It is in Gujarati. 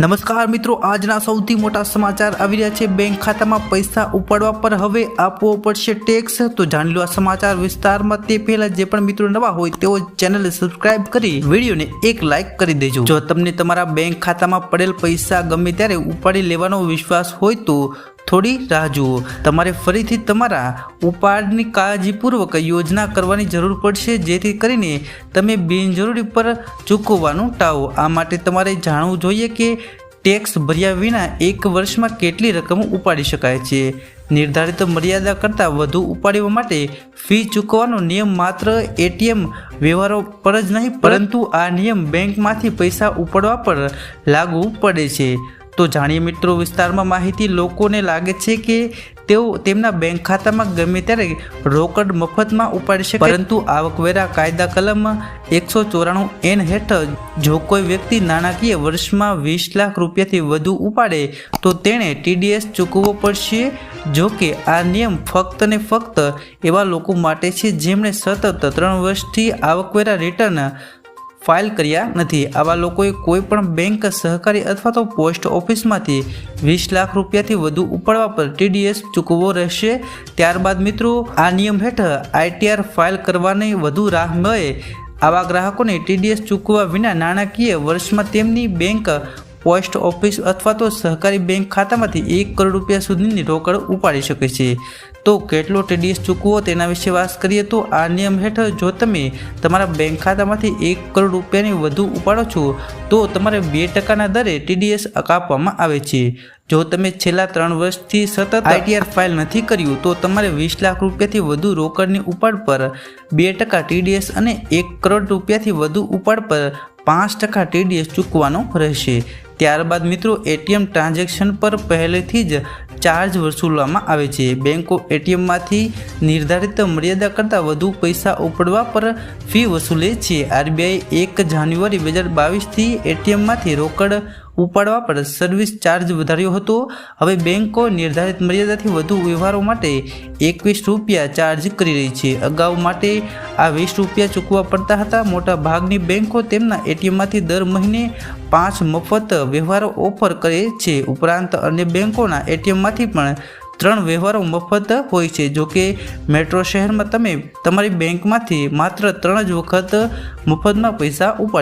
નમસ્કાર મિત્રો, આજના સૌથી મોટા સમાચાર આવી રહ્યા છે। બેંક ખાતામાં પૈસા ઉપાડવા પર હવે આપવો પડશે ટેક્સ। તો જાણી લો આ સમાચાર વિસ્તારમાં। તે પહેલા જે પણ મિત્રો નવા હોય તેઓ ચેનલને સબસ્ક્રાઇબ કરી વિડીયોને એક લાઇક કરી દેજો। જો તમને તમારા બેંક ખાતામાં પડેલ પૈસા ગમે ત્યારે ઉપાડી લેવાનો વિશ્વાસ હોય તો થોડી રાહ જુઓ। તમારે ફરીથી તમારા ઉપાડની કાળજીપૂર્વક યોજના કરવાની જરૂર પડશે, જેથી કરીને તમે બિનજરૂરી પર ચૂકવવાનું ટાળો। આ માટે તમારે જાણવું જોઈએ કે ટેક્સ ભર્યા વિના એક વર્ષમાં કેટલી રકમ ઉપાડી શકાય છે। નિર્ધારિત મર્યાદા કરતાં વધુ ઉપાડવા માટે ફી ચૂકવવાનો નિયમ માત્ર એટીએમ વ્યવહારો પર જ નહીં, પરંતુ આ નિયમ બેંકમાંથી પૈસા ઉપાડવા પર લાગુ પડે છે। તો જાણીએ મિત્રો વિસ્તારમાં માહિતી। લોકોને લાગે છે કે તેઓ તેમના બેંક ખાતામાં ગમે ત્યારે રોકડ મફતમાં ઉપાડી શકે, પરંતુ આવકવેરા કાયદા કલમ 194N હેઠળ જો કોઈ વ્યક્તિ નાણાકીય વર્ષમાં 20 લાખ રૂપિયાથી વધુ ઉપાડે તો તેણે TDS ચૂકવવો પડશે। જો કે આ નિયમ ફક્ત ને ફક્ત એવા લોકો માટે છે જેમણે સતત 3 વર્ષથી આવકવેરા રિટર્ન ફાઇલ કર્યા નથી। આવા લોકોએ કોઈ પણ બેંક, સહકારી અથવા તો પોસ્ટ ઓફિસમાંથી 20 લાખ રૂપિયાથી વધુ ઉપાડવા પર TDS ચૂકવવો રહેશે। ત્યારબાદ મિત્રો આ નિયમ હેઠળ ITR ફાઇલ કરવાની વધુ રાહ મળે। આવા ગ્રાહકોને TDS ચૂકવવા વિના નાણાકીય વર્ષમાં તેમની બેંક, પોસ્ટ ઓફિસ અથવા તો સહકારી બેંક ખાતામાંથી 1 કરોડ રૂપિયા સુધીની રોકડ ઉપાડી શકે છે। તો કેટલો TDS ચૂકવો તેના વિશે વાત કરીએ તો આ નિયમ હેઠળ જો તમે તમારા બેંક ખાતામાંથી 1 કરોડ રૂપિયાની વધુ ઉપાડો છો તો તમારે 2% દરે TDS કાપવામાં આવે છે। જો તમે છેલ્લા 3 વર્ષથી સતત ITR ફાઇલ નથી કર્યું તો તમારે 20 લાખ રૂપિયાથી વધુ રોકડની ઉપાડ પર 2% TDS અને 1 કરોડ રૂપિયાથી વધુ ઉપાડ પર 5% TDS ચૂકવવાનો રહેશે। ત્યારબાદ મિત્રો એટીએમ ટ્રાન્ઝેક્શન પર પહેલેથી જ ચાર્જ વસૂલવામાં આવે છે। બેંકો એટીએમમાંથી નિર્ધારિત મર્યાદા કરતાં વધુ પૈસા ઉપાડવા પર ફી વસૂલે છે। RBI 1 જાન્યુઆરી 2022થી એટીએમમાંથી રોકડ ઉપાડવા પર સર્વિસ ચાર્જ વધાર્યો હતો। હવે બેંકો નિર્ધારિત મર્યાદાથી વધુ વ્યવહારો માટે 21 રૂપિયા ચાર્જ કરી રહી છે। અગાઉ માટે આ 20 રૂપિયા ચૂકવવા પડતા હતા। મોટા ભાગની બેંકો તેમના એટીએમમાંથી દર મહિને 5 મફત વ્યવહારો ઓફર કરે છે। ઉપરાંત અન્ય બેંકોના એટીએમમાંથી પણ 3 વ્યવહારો મફત હોય છે। જોકે મેટ્રો શહેરમાં તમે તમારી બેંકમાંથી માત્ર 3 જ વખત મફતમાં પૈસા ઉપાડી